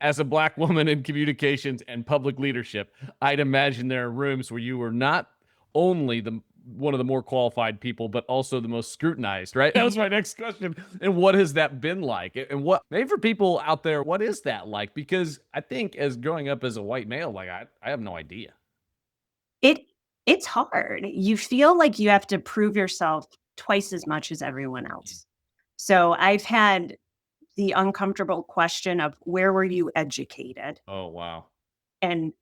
as a Black woman in communications and public leadership, I'd imagine there are rooms where you were not only the one of the more qualified people, but also the most scrutinized, right? That was my next question. And what has that been like? And what, maybe for people out there, what is that like? Because I think as growing up as a white male, like I have no idea. It it's hard. You feel like you have to prove yourself twice as much as everyone else. So I've had the uncomfortable question of where were you educated? Oh, wow. And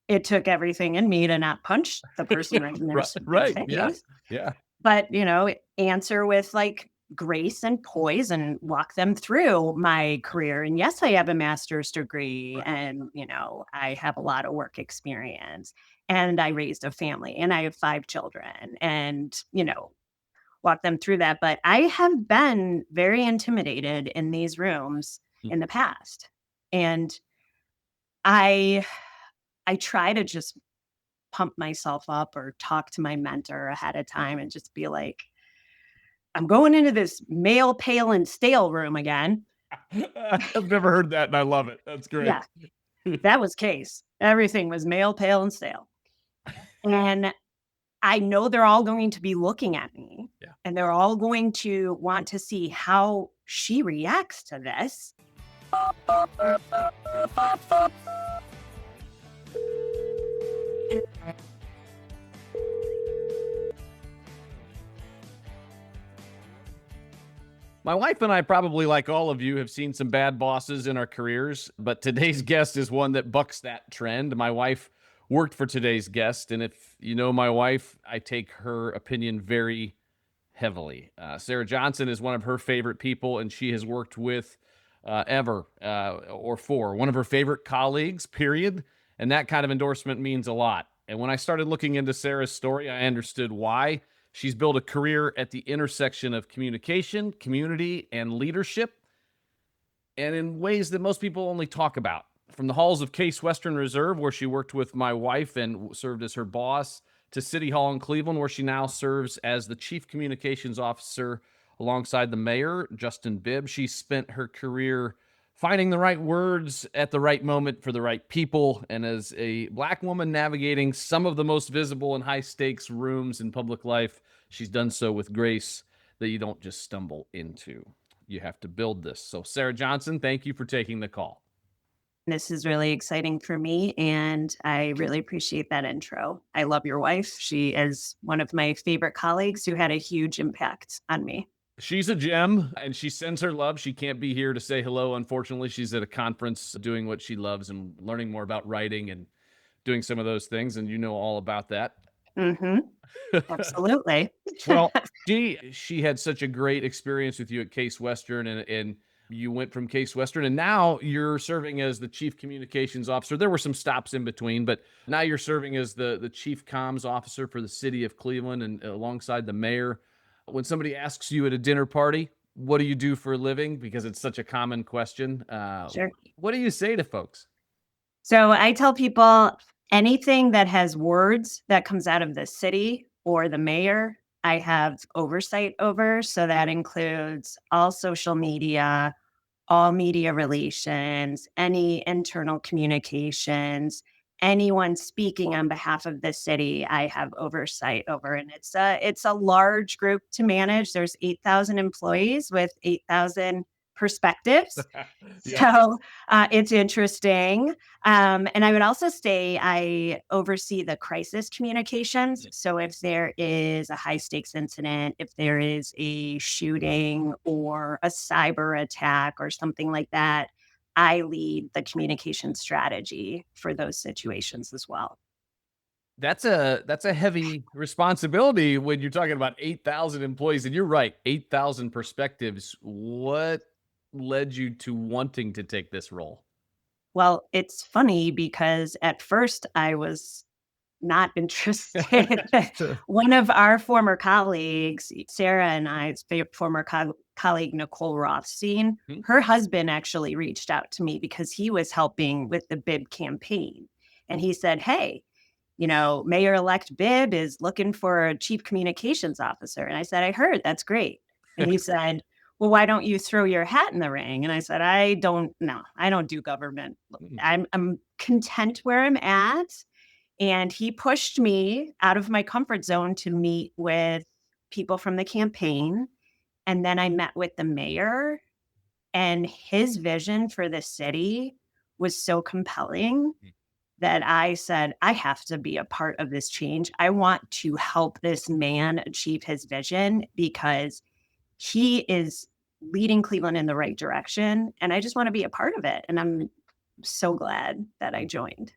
it took everything in me to not punch the person right in Right, their right. Yeah. face, Yeah. but, answer with like grace and poise and walk them through my career. And yes, I have a master's degree and, I have a lot of work experience and I raised a family and I have 5 children and, walk them through that. But I have been very intimidated in these rooms Mm. in the past. And I I try to just pump myself up or talk to my mentor ahead of time and just be like, I'm going into this male, pale, and stale room again. I've never heard that and I love it. That's great. Yeah, that was case. Everything was male, pale, and stale. And I know they're all going to be looking at me Yeah. and they're all going to want to see how she reacts to this. My wife and I, probably like all of you, have seen some bad bosses in our careers, but today's guest is one that bucks that trend. My wife worked for today's guest, and if you know my wife, I take her opinion very heavily. Sarah Johnson is one of her favorite people, and she has worked with ever or for one of her favorite colleagues, period. And that kind of endorsement means a lot. And when I started looking into Sarah's story, I understood why. She's built a career at the intersection of communication, community, and leadership, and in ways that most people only talk about. From the halls of Case Western Reserve, where she worked with my wife and served as her boss, to City Hall in Cleveland, where she now serves as the chief communications officer alongside the mayor, Justin Bibb. She spent her career finding the right words at the right moment for the right people. And as a Black woman navigating some of the most visible and high stakes rooms in public life, she's done so with grace that you don't just stumble into. You have to build this. So, Sarah Johnson, thank you for taking the call. This is really exciting for me, and I really appreciate that intro. I love your wife. She is one of my favorite colleagues who had a huge impact on me. She's a gem and she sends her love. She can't be here to say hello. Unfortunately, she's at a conference doing what she loves and learning more about writing and doing some of those things. And you know all about that. Mhm. Absolutely. Well, she had such a great experience with you at Case Western, and you went from Case Western and now you're serving as the chief communications officer. There were some stops in between, but now you're serving as the chief comms officer for the city of Cleveland and alongside the mayor. When somebody asks you at a dinner party, what do you do for a living? Because it's such a common question. Sure. What do you say to folks? So I tell people anything that has words that comes out of the city or the mayor, I have oversight over. So that includes all social media, all media relations, any internal communications, anyone speaking on behalf of the city, I have oversight over. And it's a large group to manage. There's 8,000 employees with 8,000 perspectives. Yeah. So it's interesting. And I would also say I oversee the crisis communications. So if there is a high stakes incident, if there is a shooting or a cyber attack or something like that, I lead the communication strategy for those situations as well. That's a heavy responsibility when you're talking about 8,000 employees, and you're right, 8,000 perspectives. What led you to wanting to take this role? Well, it's funny because at first I was not interested. One of our former colleagues, Sarah and I's former colleague, Nicole Rothstein, Hmm? her husband actually reached out to me because he was helping with the Bibb campaign. And he said, hey, Mayor elect Bibb is looking for a chief communications officer. And I said, I heard that's great. And he said, well, why don't you throw your hat in the ring? And I said, I don't know. I don't do government. Mm. I'm content where I'm at. And he pushed me out of my comfort zone to meet with people from the campaign. And then I met with the mayor, and his vision for the city was so compelling that I said, I have to be a part of this change. I want to help this man achieve his vision because he is leading Cleveland in the right direction. And I just want to be a part of it. And I'm so glad that I joined.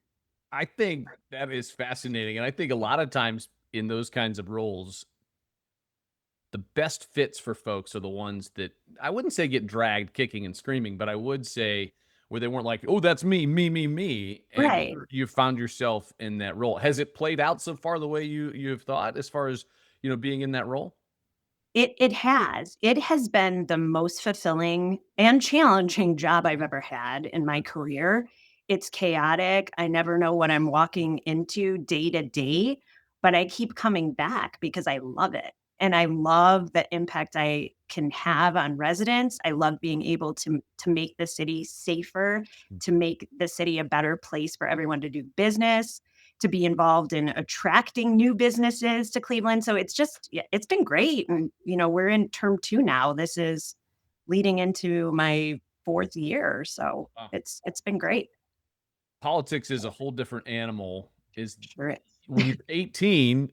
I think that is fascinating. And I think a lot of times in those kinds of roles, the best fits for folks are the ones that I wouldn't say get dragged kicking and screaming, but I would say where they weren't like, oh, that's me, and Right. you found yourself in that role. Has it played out so far the way you've thought as far as being in that role? It has. It has been the most fulfilling and challenging job I've ever had in my career. It's chaotic. I never know what I'm walking into day to day, but I keep coming back because I love it. And I love the impact I can have on residents. I love being able to make the city safer, to make the city a better place for everyone to do business, to be involved in attracting new businesses to Cleveland. So it's just, yeah, it's been great. And, we're in term 2 now. This is leading into my 4th year. So Wow. it's been great. Politics is a whole different animal. Is Sure is. when you're 18,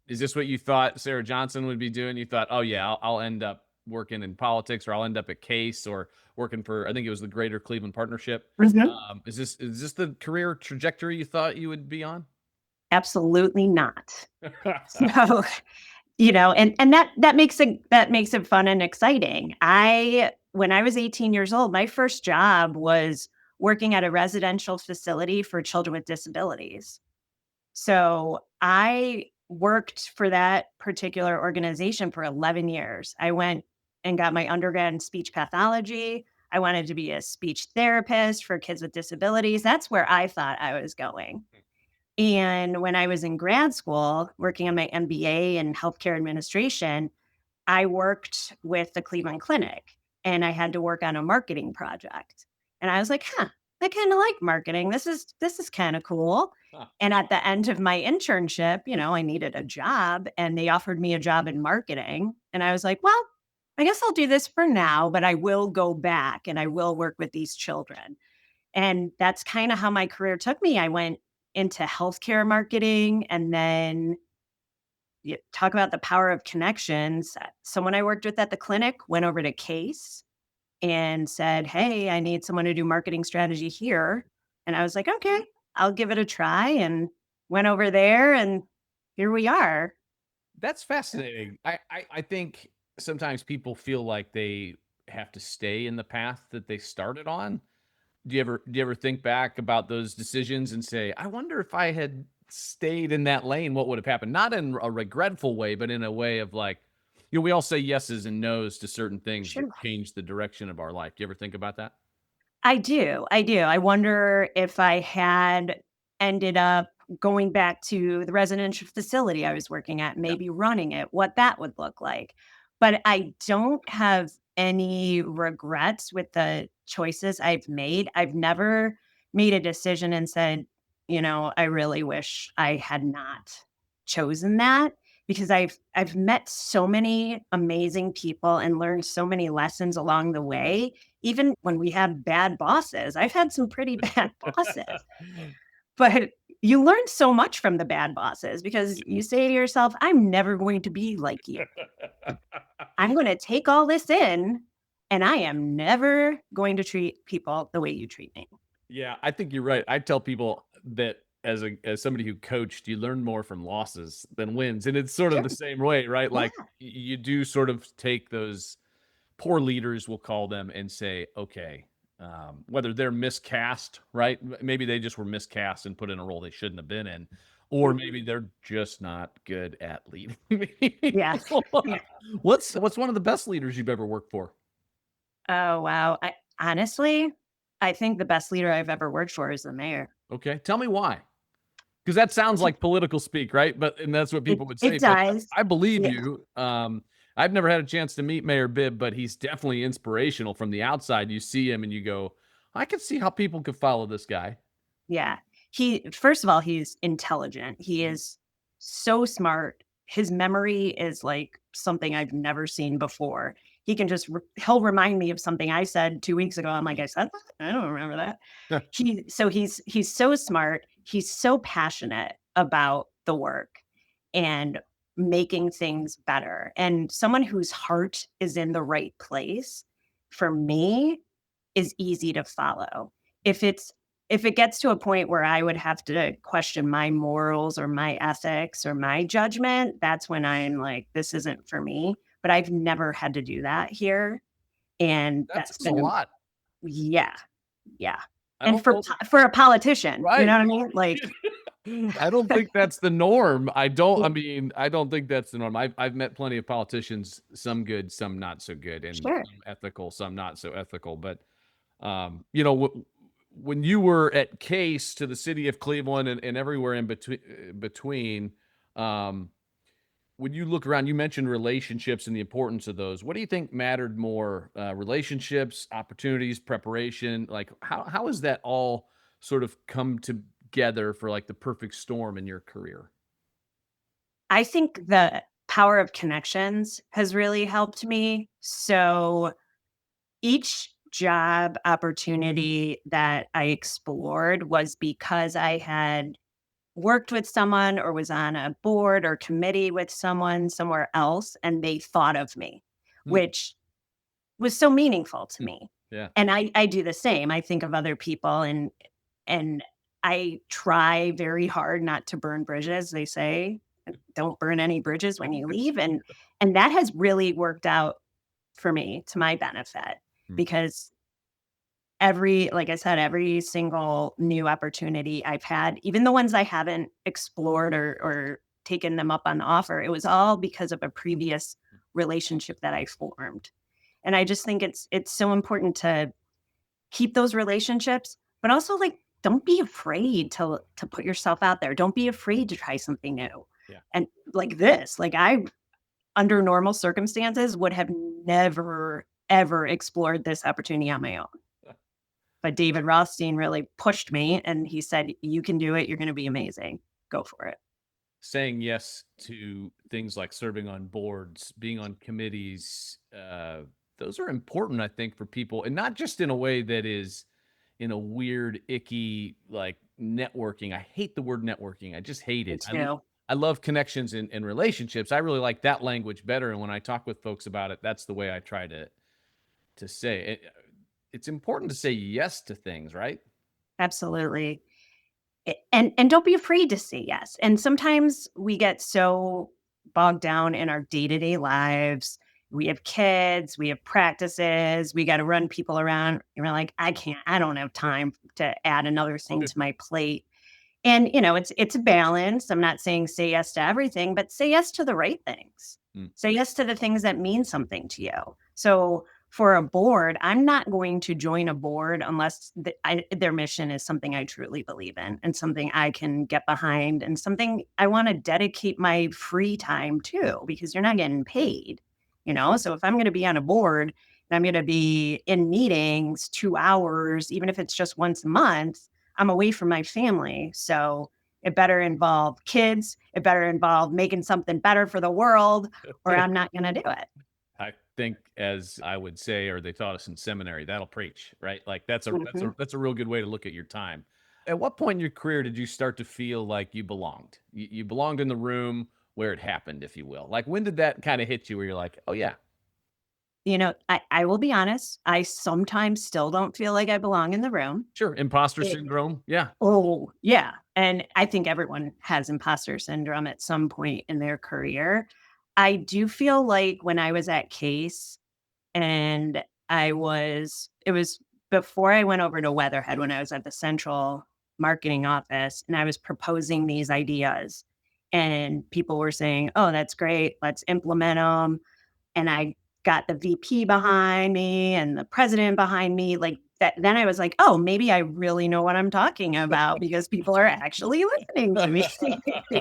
is this what you thought Sarah Johnson would be doing? You thought, oh yeah, I'll end up working in politics, or I'll end up at Case, or working for, I think it was the Greater Cleveland Partnership. Mhm. Is this the career trajectory you thought you would be on? Absolutely not. So, and that makes it fun and exciting. When I was 18 years old, my first job was working at a residential facility for children with disabilities. So I worked for that particular organization for 11 years. I went and got my undergrad in speech pathology. I wanted to be a speech therapist for kids with disabilities. That's where I thought I was going. And when I was in grad school working on my MBA in healthcare administration, I worked with the Cleveland Clinic and I had to work on a marketing project. And I was like, huh, I kind of like marketing. This is kind of cool. Huh. And at the end of my internship, I needed a job and they offered me a job in marketing. And I was like, well, I guess I'll do this for now, but I will go back and I will work with these children. And that's kind of how my career took me. I went into healthcare marketing and then you talk about the power of connections. Someone I worked with at the clinic went over to Case and said, hey, I need someone to do marketing strategy here. And I was like, okay, I'll give it a try. And went over there and here we are. That's fascinating. I think sometimes people feel like they have to stay in the path that they started on. Do you ever think back about those decisions and say, I wonder if I had stayed in that lane, what would have happened? Not in a regretful way, but in a way of like, we all say yeses and nos to certain things that Sure. change the direction of our life. Do you ever think about that? I do. I do. I wonder if I had ended up going back to the residential facility I was working at, Yeah. maybe running it, what that would look like. But I don't have any regrets with the choices I've made. I've never made a decision and said, I really wish I had not chosen that because I've met so many amazing people and learned so many lessons along the way. Even when we had bad bosses, I've had some pretty bad bosses, but you learn so much from the bad bosses because you say to yourself, I'm never going to be like you. I'm going to take all this in and I am never going to treat people the way you treat me. Yeah, I think you're right. I tell people that as somebody who coached, you learn more from losses than wins, and it's sort of Sure. the same way, right? Yeah. Like you do sort of take those poor leaders, we'll call them, and say, okay, whether they're miscast, right? Maybe they just were miscast and put in a role they shouldn't have been in, or maybe they're just not good at leading. Yeah. Yeah. What's one of the best leaders you've ever worked for? Oh, wow. I think the best leader I've ever worked for is the mayor. Okay, tell me why. Because that sounds like political speak, right? And that's what It people would say. it But does. I believe Yeah. you. I've never had a chance to meet Mayor Bibb, but he's definitely inspirational from the outside. You see him and you go, I can see how people could follow this guy. Yeah. First of all, he's intelligent. He Mhm. is so smart. His memory is like something I've never seen before. He can he'll remind me of something I said 2 weeks ago. I'm like, "I said that? I don't remember that." He's so smart. He's so passionate about the work and making things better. And someone whose heart is in the right place, for me, is easy to follow. If it's if it gets to a point where I would have to question my morals or my ethics or my judgment, that's when I'm like, this isn't for me. But I've never had to do that here. And That that's says a been, lot. yeah, yeah. I And don't know. for a politician, you Right. know what I mean? Like, I don't think that's the norm. I mean, I don't think that's the norm. I've met plenty of politicians, some good, some not so good, and sure. some ethical, some not so ethical. But you know, when you were at Case to the city of Cleveland and everywhere in between, um, when you look around, you mentioned relationships and the importance of those. What do you think mattered more? Relationships, opportunities, preparation? Like how has that all sort of come together for like the perfect storm in your career? I think the power of connections has really helped me. So each job opportunity that I explored was because I had worked with someone or was on a board or committee with someone somewhere else, and they thought of me, Mm, which was so meaningful to mm, me. yeah. And I do the same. I think of other people, and I try very hard not to burn bridges. They say, don't burn any bridges when you leave. And that has really worked out for me to my benefit Mm, because like I said, every single new opportunity I've had, even the ones I haven't explored or taken them up on the offer, it was all because of a previous relationship that I formed. And I just think it's so important to keep those relationships, but also like don't be afraid to put yourself out there. Don't be afraid to try something new. yeah. And like this, like I under normal circumstances would have never ever explored this opportunity on my own. But David Rothstein really pushed me and he said, "You can do it. You're going to be amazing. Go for it." Saying yes to things like serving on boards, being on committees, those are important, I think, for people, and not just in a way that is in a weird, icky, like networking. I hate the word networking. I just hate Me it. too. I love connections and relationships. I really like that language better. And when I talk with folks about it, that's the way I try to say it. It's important to say yes to things, right? Absolutely. And don't be afraid to say yes. And sometimes we get so bogged down in our day-to-day lives. We have kids, we have practices, we got to run people around. And we're like, I don't have time to add another thing to my plate. And, it's a balance. I'm not saying say yes to everything, but say yes to the right things. Mm, Say yes to the things that mean something to you. So for a board, I'm not going to join a board unless their mission is something I truly believe in and something I can get behind and something I want to dedicate my free time to because you're not getting paid, So if I'm going to be on a board and I'm going to be in meetings 2 hours, even if it's just once a month, I'm away from my family. So it better involve kids. It better involve making something better for the world, or I'm not going to do it. I think, as I would say, or they taught us in seminary, that'll preach, right? Like Mhm. that's a real good way to look at your time. At what point in your career did you start to feel like you belonged? You belonged in the room where it happened, if you will. Like when did that kind of hit you where you're like, oh yeah, I will be honest. I sometimes still don't feel like I belong in the room. sure, imposter It, syndrome, yeah. oh, yeah. And I think everyone has imposter syndrome at some point in their career. I do feel like when I was at Case, and it was before I went over to Weatherhead when I was at the central marketing office and I was proposing these ideas. And people were saying, "Oh, that's great. Let's implement them." And I got the VP behind me and the president behind me. Like that, then I was like, "Oh, maybe I really know what I'm talking about because people are actually listening to me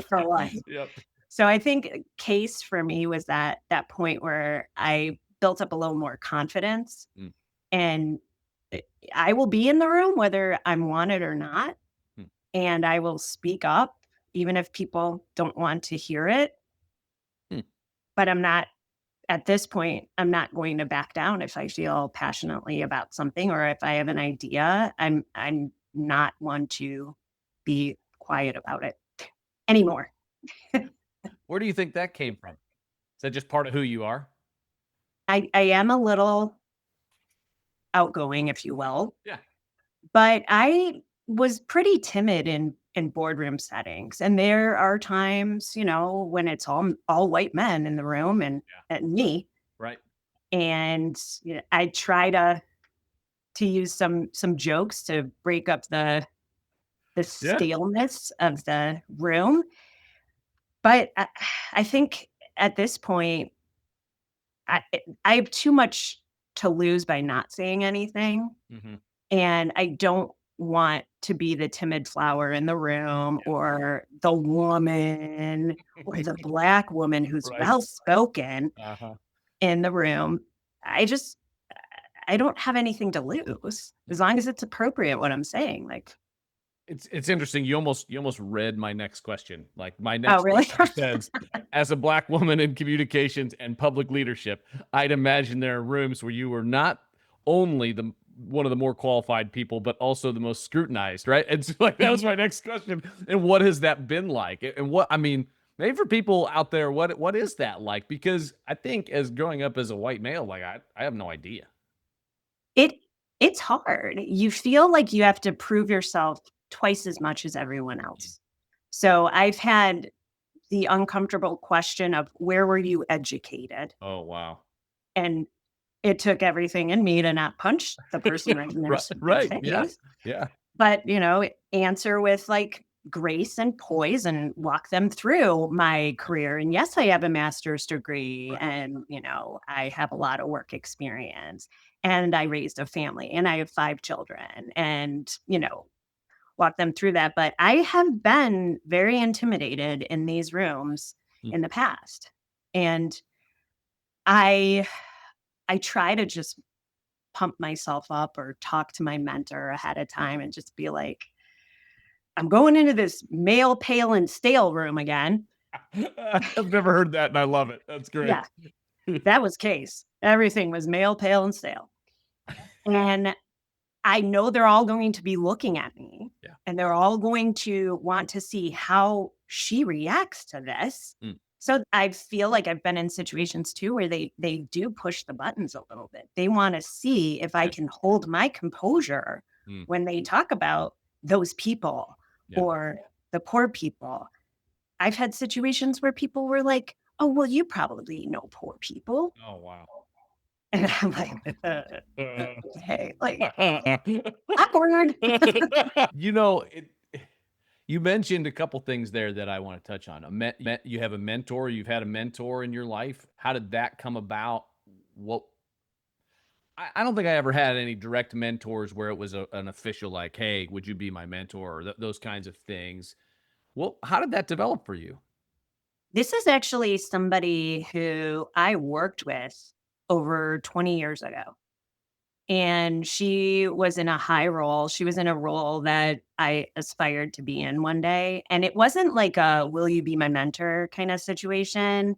for once." Yep. So I think case for me was that point where I built up a little more confidence, Mm, and I I will be in the room whether I'm wanted or not, mm, and I will speak up even if people don't want to hear it, mm. but I'm not at this point, I'm not going to back down if I feel passionately about something or if I have an idea. I'm not one to be quiet about it anymore. Where do you think that came from? Is that just part of who you are? I am a little outgoing, if you will, Yeah. but I was pretty timid in boardroom settings. And there are times, when it's all white men in the room Yeah. and me. Right. And I try to use some jokes to break up the Yeah. staleness of the room. But I think at this point, I have too much to lose by not saying anything, Mhm. and I don't want to be the timid flower in the room or the woman or the black woman who's Right. well spoken Uh-huh. in the room. I just I don't have anything to lose as long as it's appropriate what I'm saying. Like, It's interesting. You almost read my next question. Like my oh, next really? question says, as a black woman in communications and public leadership, I'd imagine there are rooms where you were not only the one of the more qualified people, but also the most scrutinized, right? And so like that was my next question. And what has that been like? And what I mean, maybe for people out there, what is that like? Because I think as growing up as a white male, like I have no idea. It it's hard. You feel like you have to prove yourself twice as much as everyone Mm. else. So I've had the uncomfortable question of where were you educated? Oh wow. And it took everything in me to not punch the person right in their Right, stupid right. Yeah. face, Yeah. but, answer with like grace and poise and walk them through my career. And yes, I have a master's degree Right. and, I have a lot of work experience and I raised a family and I have 5 children and, walk them through that. But I have been very intimidated in these rooms Mm. in the past. And I I try to just pump myself up or talk to my mentor ahead of time and just be like, I'm going into this male, pale, and stale room again. I've never heard that, and I love it. That's great. Yeah, that was case. Everything was male, pale, and stale. And I know they're all going to be looking at me Yeah. and they're all going to want to see how she reacts to this. Mm, So I feel like I've been in situations too where they do push the buttons a little bit. They want to see if I yeah, can hold my composure mm, when they talk about those people yeah. or the poor people. I've had situations where people were like, "Oh, well, you probably know poor people." Oh, wow. And I'm like, okay, like awkward. You know, you mentioned a couple things there that I wanna touch on. You have a mentor, you've had a mentor in your life. How did that come about? What I don't think I ever had any direct mentors where it was an official like, "Hey, would you be my mentor?" Or those kinds of things. Well, how did that develop for you? This is actually somebody who I worked with over 20 years ago. And she was in a high role. She was in a role that I aspired to be in one day. And it wasn't like a will you be my mentor kind of situation.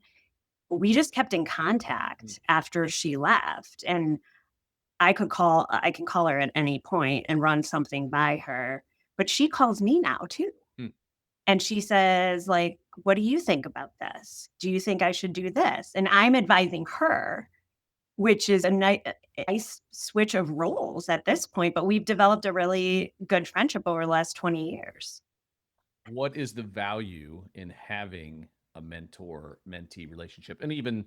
We just kept in Mm, contact after she left. And I can call her at any point and run something by her. But she calls me now too. mm, And she says, like, what do you think about this? Do you think I should do this? And I'm advising her, which is a nice switch of roles at this point, but we've developed a really good friendship over the last 20 years. what is the value in having a mentor mentee relationship and even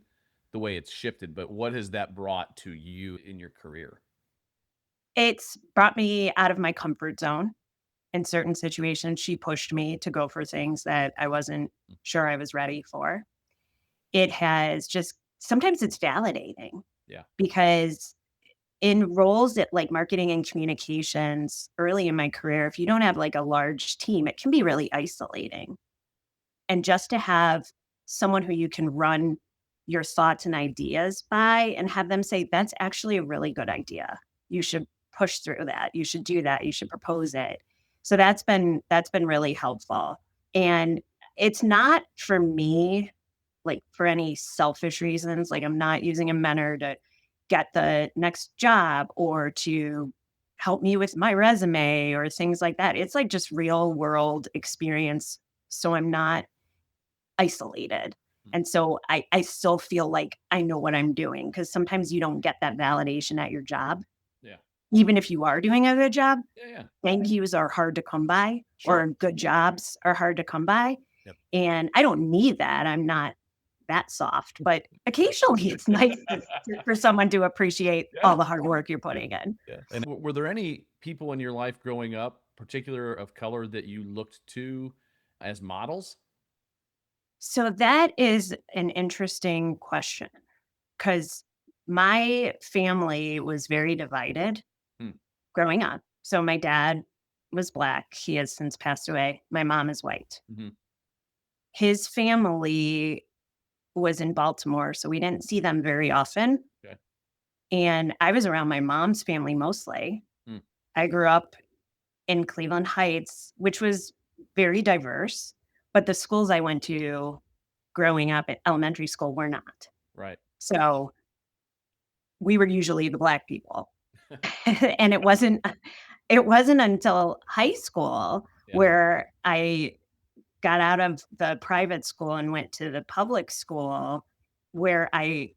the way it's shifted, but what has that brought to you in your career? It's brought me out of my comfort zone in certain situations. She pushed me to go for things that I wasn't sure I was ready for. It has just sometimes it's validating Yeah. because in roles that like marketing and communications early in my career, if you don't have like a large team, it can be really isolating. And just to have someone who you can run your thoughts and ideas by and have them say, that's actually a really good idea. You should push through that. You should do that. You should propose it. So that's been really helpful. And it's not for me, like for any selfish reasons. Like I'm not using a mentor to get the next job or to help me with my resume or things like that. It's like just real world experience. So I'm not isolated. Mm. And so I still feel like I know what I'm doing because sometimes you don't get that validation at your job. Yeah. Even if you are doing a good job, Yeah. Yeah. thank yous are hard to come by Sure. or good jobs are hard to come by. Yep. And I don't need that. I'm not that soft, but occasionally it's nice for someone to appreciate Yeah. all the hard work you're putting in. Yeah. And were there any people in your life growing up, particular of color, that you looked to as models? So that is an interesting question because my family was very divided Hmm. growing up. So my dad was black. He has since passed away. My mom is white. Mhm. His family was in Baltimore, so we didn't see them very often. Okay. And I was around my mom's family mostly. Hmm. I grew up in Cleveland Heights, which was very diverse, but the schools I went to growing up at elementary school were not. Right. So we were usually the black people. And it wasn't until high school Yeah. where I got out of the private school and went to the public school where I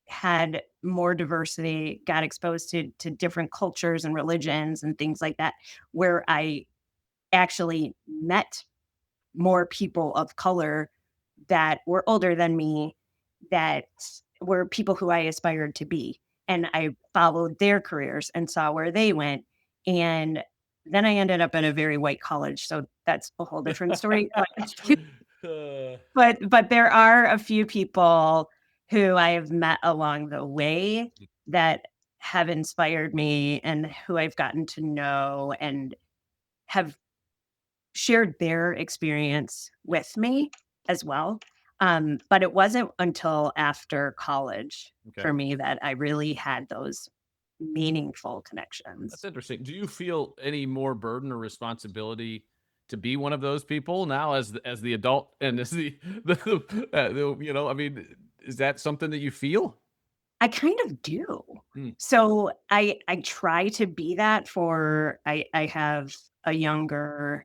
had more diversity, got exposed to different cultures and religions and things like that, where I actually met more people of color that were older than me, that were people who I aspired to be. And I followed their careers and saw where they went. And then I ended up at a very white college. So that's a whole different story. Uh, But there are a few people who I have met along the way that have inspired me and who I've gotten to know and have shared their experience with me as well. But it wasn't until after college okay. for me that I really had those meaningful That's connections. interesting. Do you feel any more burden or responsibility to be one of those people now as the adult and as I mean, is that something that you feel? I kind of do. Hmm. So I try to be that for I have a younger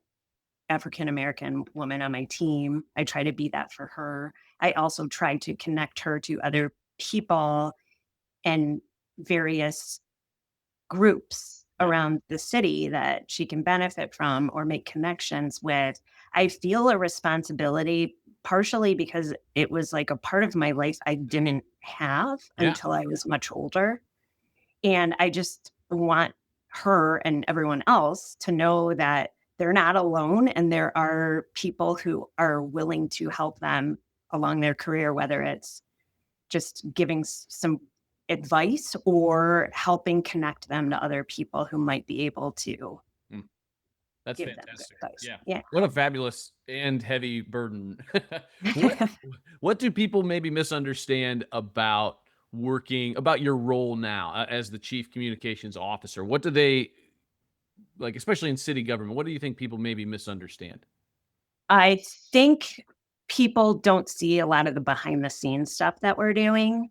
African American woman on my team. I try to be that for her. I also try to connect her to other people and various groups Yeah. around the city that she can benefit from or make connections with. I feel a responsibility partially because it was like a part of my life I didn't have Yeah. until I was much older. And I just want her and everyone else to know that they're not alone and there are people who are willing to help them along their career, whether it's just giving some advice or helping connect them to other people who might be able to Mm. That's give them good fantastic. advice. Yeah. Yeah. What a fabulous and heavy burden. What what do people maybe misunderstand about your role now as the chief communications officer? What do they like, especially in city government? What do you think people maybe misunderstand? I think people don't see a lot of the behind the scenes stuff that we're doing.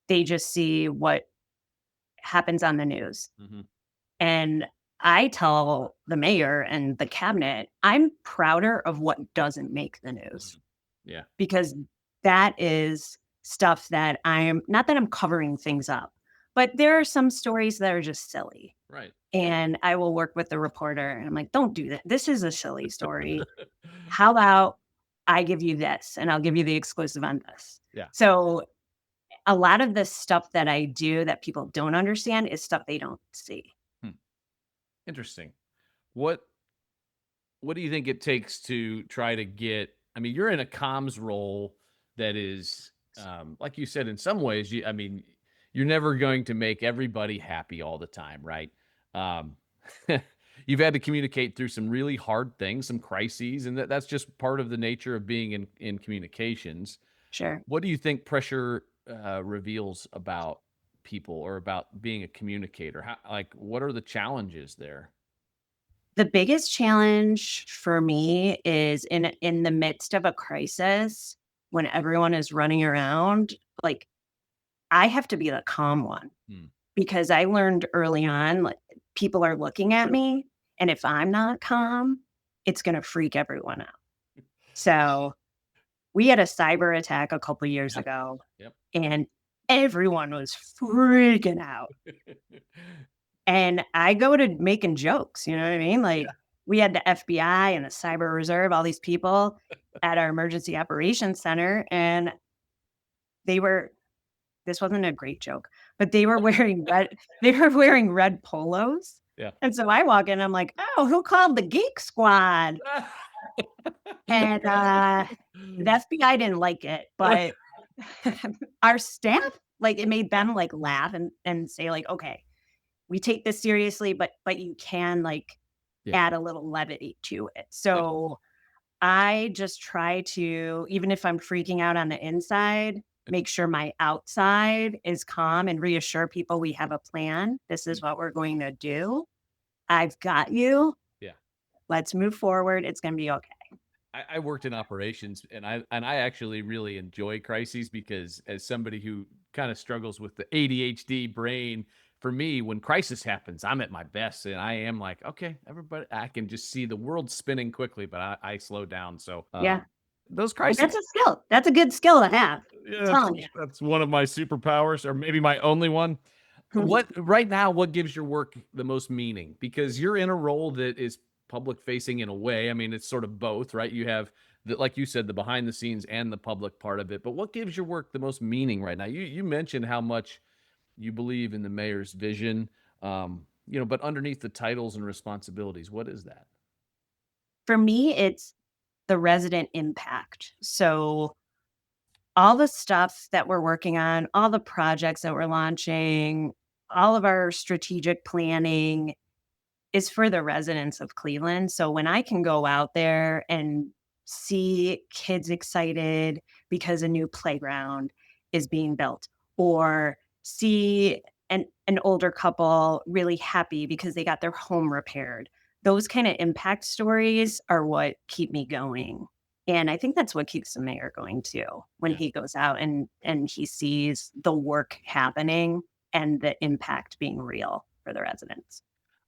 They just see what happens on the news. Mhm. And I tell the mayor and the cabinet, I'm prouder of what doesn't make the news Mhm. Yeah. because that is stuff that I'm not that I'm covering things up, but there are some stories that are just silly. Right. And I will work with the reporter and I'm like, don't do that. This is a silly story. How about I give you this and I'll give you the exclusive on this? Yeah. So a lot of the stuff that I do that people don't understand is stuff they don't see. Hmm. Interesting. What what do you think it takes to try to get I mean, you're in a comms role that is like you said in some ways I mean, you're never going to make everybody happy all the time, right? Um you've had to communicate through some really hard things, some crises, and that's just part of the nature of being in communications. Sure. What do you think pressure reveals about people or about being a communicator? How, like, what are the challenges there? The biggest challenge for me is in the midst of a crisis when everyone is running around, like, I have to be the calm one Hmm. because I learned early on, like, people are looking at me, and if I'm not calm, it's gonna freak everyone out. So, we had a cyber attack a couple years Yep. ago, Yep. and everyone was freaking out. And I go to making jokes, you know what I mean? Like, we had the FBI and the Cyber Reserve, all these people at our emergency operations center, and they were this wasn't a great joke, but they were wearing red polos. Yeah. And so I walk in, I'm like, "Oh, who called the geek squad?" And, the FBI didn't like it, but our staff, like, it made them, like, laugh and say, like, "Okay, we take this seriously, but you can, like, Yeah. add a little levity to it." Yeah. So, I just try to, even if I'm freaking out on the inside, make sure my outside is calm and reassure people we have a plan. This is what we're going to do. I've got you. Yeah. Let's move forward. It's gonna be okay. I worked in operations, and I actually really enjoy crises because as somebody who kind of struggles with the ADHD brain, for me, when crisis happens, I'm at my best, and I am like, okay, everybody, I can just see the world spinning quickly, but I slow down. So Yeah. those And that's crises, a skill. That's a good skill to have. yeah, Telling you. that's one of my superpowers, or maybe my only one. What right now, what gives your work the most meaning? Because you're in a role that is public facing in a way. I mean, it's sort of both, right? You have the, like you said, the behind the scenes and the public part of it. But what gives your work the most meaning right now? You mentioned how much you believe in the mayor's vision, but underneath the titles and responsibilities, what is that? For me, it's the resident impact. So, all the stuff that we're working on, all the projects that we're launching, all of our strategic planning is for the residents of Cleveland. So when I can go out there and see kids excited because a new playground is being built, or see an older couple really happy because they got their home repaired, those kind of impact stories are what keep me going. And I think that's what keeps the mayor going too, when Yeah. he goes out and he sees the work happening and the impact being real for the residents.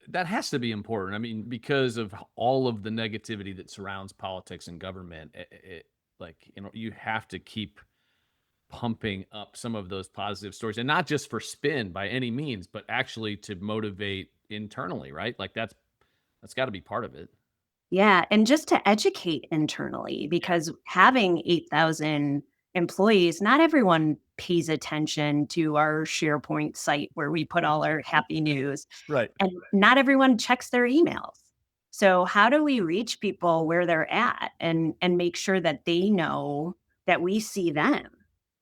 That has to be important. I mean, because of all of the negativity that surrounds politics and government, like, you have to keep pumping up some of those positive stories, and not just for spin by any means, but actually to motivate internally, right? Like that's got to be part of it. Yeah, and just to educate internally, because having 8,000 employees, not everyone pays attention to our SharePoint site where we put all our happy news, Right. and not everyone checks their emails. So how do we reach people where they're at and make sure that they know that we see them?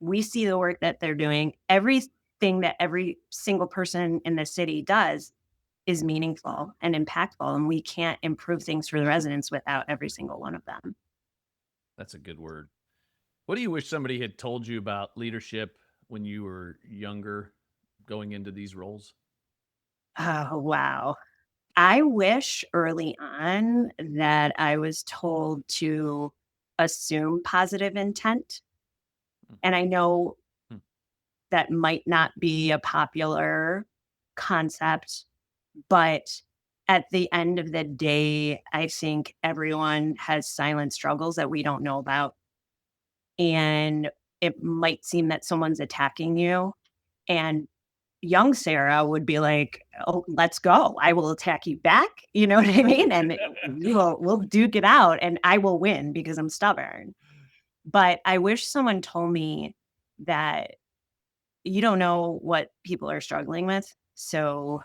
We see the work that they're doing. Everything that every single person in the city does is meaningful and impactful, and we can't improve things for the residents without every single one of them. That's a good word. What do you wish somebody had told you about leadership when you were younger going into these roles? Oh, wow. I wish early on that I was told to assume positive intent. Hmm. And I know Hmm. that might not be a popular concept, but at the end of the day, I think everyone has silent struggles that we don't know about. And it might seem that someone's attacking you. And young Sarah would be like, "Oh, let's go. I will attack you back." You know what I mean? And we'll duke it out and I will win because I'm stubborn. But I wish someone told me that you don't know what people are struggling with. So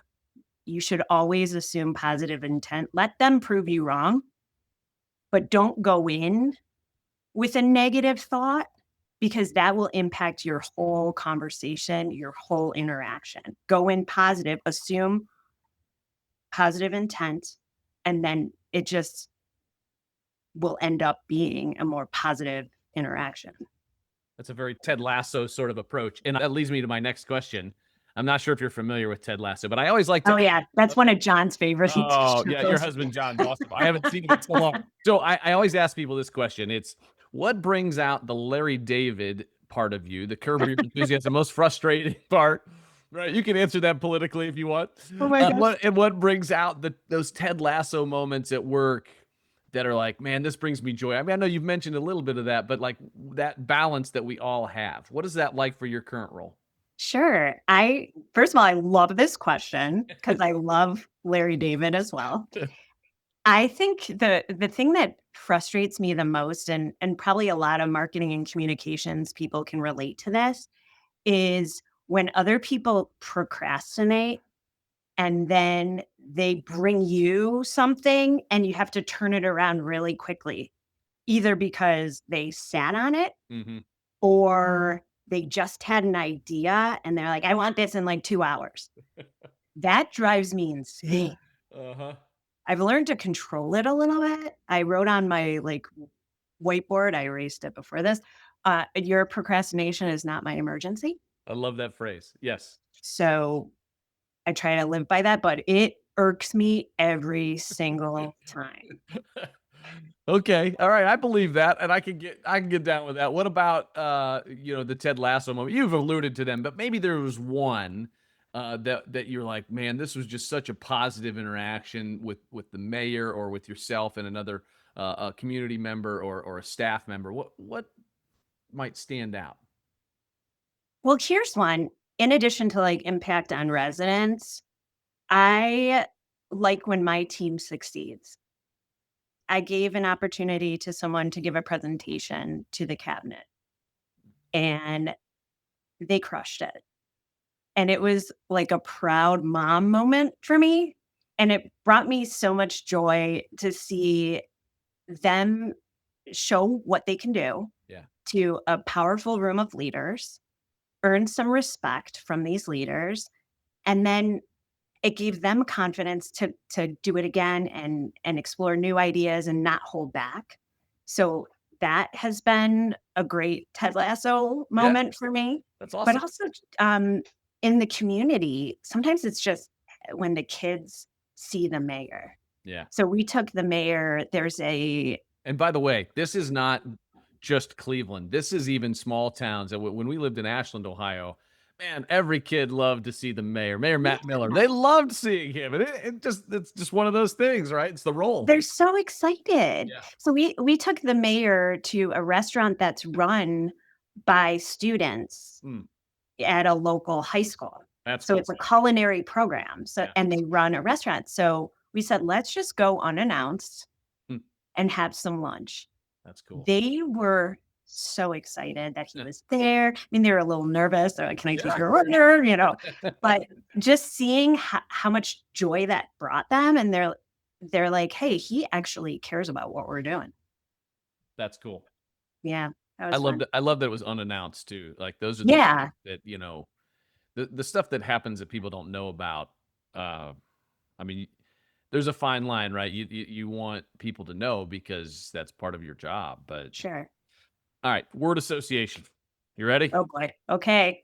you should always assume positive intent. Let them prove you wrong, but don't go in with a negative thought because that will impact your whole conversation, your whole interaction. Go in positive, assume positive intent, and then it just will end up being a more positive interaction. That's a very Ted Lasso sort of approach. And that leads me to my next question. I'm not sure if you're familiar with Ted Lasso, but I always like to. Oh yeah, that's one of John's favorite Oh, yeah, your shows. husband John's awesome. I haven't seen it in so long. So I always ask people this question. It's what brings out the Larry David part of you, the curb of your enthusiasm, most frustrating part, right? You can answer that politically if you want. Oh my gosh. What brings out those Ted Lasso moments at work that are like, man, this brings me joy. I mean, I know you've mentioned a little bit of that, but like that balance that we all have. What is that like for your current role? Sure. First of all, I love this question because I love Larry David as well. I think the thing that frustrates me the most, and probably a lot of marketing and communications people can relate to this, is when other people procrastinate and then they bring you something and you have to turn it around really quickly, either because they sat on it Mm-hmm. or they just had an idea and they're like, I want this in like 2 hours. That drives me insane. Uh-huh. I've learned to control it a little bit. I wrote on my whiteboard, I erased it before this. Your procrastination is not my emergency. I love that phrase. Yes. So I try to live by that, but it irks me every single time. Okay. All right. I believe that, and I can get down with that. What about the Ted Lasso moment? You've alluded to them, but maybe there was one that you're like, man, this was just such a positive interaction with the mayor or with yourself and another a community member or a staff member. What might stand out? Well, here's one. In addition to like impact on residents, I like when my team succeeds. I gave an opportunity to someone to give a presentation to the cabinet and they crushed it. And it was like a proud mom moment for me. And it brought me so much joy to see them show what they can do Yeah. to a powerful room of leaders, earn some respect from these leaders, and then it gave them confidence to do it again and explore new ideas and not hold back. So that has been a great Ted Lasso Yeah. moment for me. That's But awesome. also um, in the community, sometimes it's just when the kids see the mayor. Yeah. So we took the mayor. There's a And by the way, this is not just Cleveland. This is even small towns. And when we lived in Ashland, Ohio, man, every kid loved to see the mayor, Mayor Matt Miller. They loved seeing him, and it's just one of those things, right? It's the role. they're so excited. Yeah. So we took the mayor to a restaurant that's run by students Mm, at a local high school. that's So cool. it's a culinary program. So Yeah, and they run a restaurant. So we said, let's just go unannounced mm, and have some lunch. that's cool. They were so excited that he Yeah. was there. I mean, they were a little nervous. They're like, can I take Yeah. your order? But just seeing how much joy that brought them, and they're like, hey, he actually cares about what we're doing. That's cool. Yeah, that I was love fun. that. I love that it was unannounced too. Like those are the Yeah, that the stuff that happens that people don't know about. Uh, I mean, there's a fine line, right? You want people to know because that's part of your job. But sure. all right, word association. You ready? Oh boy. Okay.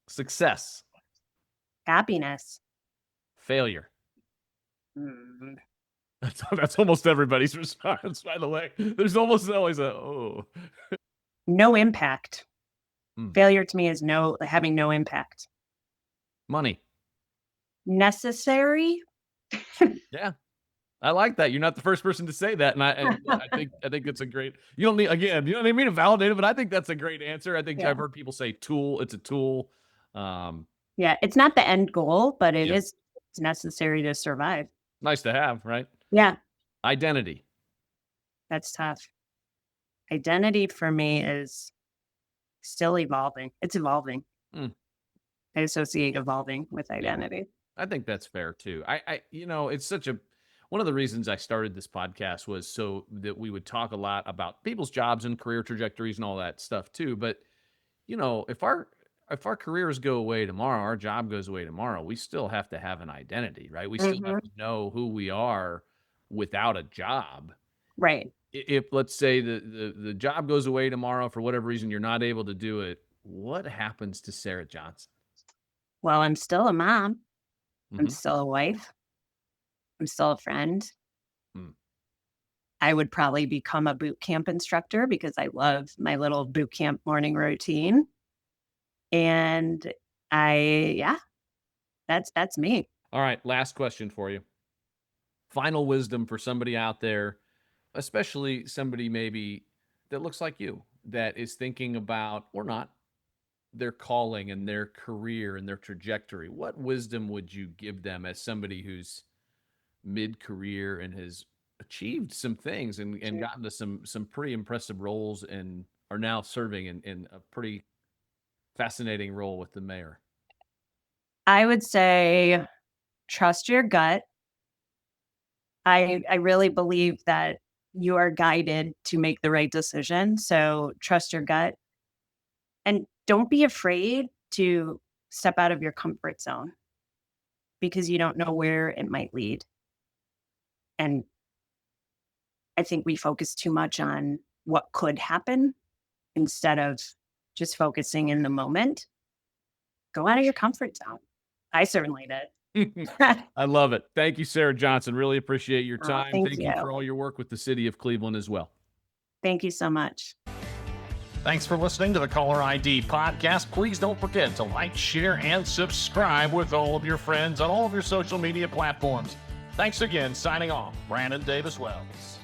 Success, Happiness. failure. Mm. That's almost everybody's response, by the way. There's almost always a oh. No impact. Mm. Failure to me is having no impact. Money. Necessary. Yeah. I like that. You're not the first person to say that, and I think it's a great. You don't need again. You don't need me to validate it, but I think that's a great answer. I think Yeah. I've heard people say tool. It's a tool. Um, Yeah. It's not the end goal, but yeah, it's necessary to survive. nice to have, right? Yeah. Identity. That's tough. Identity for me is still evolving. It's evolving. Mm, I associate evolving with yeah, identity. I think that's fair too. It's such a one of the reasons I started this podcast was so that we would talk a lot about people's jobs and career trajectories and all that stuff too. But if our careers go away tomorrow, our job goes away tomorrow, we still have to have an identity, right? We still have Mhm. to know who we are without a job. Right. If let's say the job goes away tomorrow for whatever reason, you're not able to do it, what happens to Sarah Johnson? Well, I'm still a mom. I'm Mhm. still a wife. I'm still a friend. Mm. I would probably become a boot camp instructor because I love my little boot camp morning routine. And yeah, that's me. All right, last question for you. Final wisdom for somebody out there, especially somebody maybe that looks like you, that is thinking about, or not, their calling and their career and their trajectory. What wisdom would you give them as somebody who's mid-career and has achieved some things and gotten to some pretty impressive roles and are now serving in a pretty fascinating role with the mayor? I would say trust your gut. I really believe that you are guided to make the right decision. So trust your gut and don't be afraid to step out of your comfort zone because you don't know where it might lead. And I think we focus too much on what could happen instead of just focusing in the moment. Go out of your comfort zone. I certainly did. I love it. Thank you, Sarah Johnson. Really appreciate your Oh, time. thank Thank you you. for all your work with the city of Cleveland as well. Thank you so much. Thanks for listening to the Caller ID podcast. Please don't forget to like, share, and subscribe with all of your friends on all of your social media platforms. Thanks again. Signing off, Brandon Davis Wells.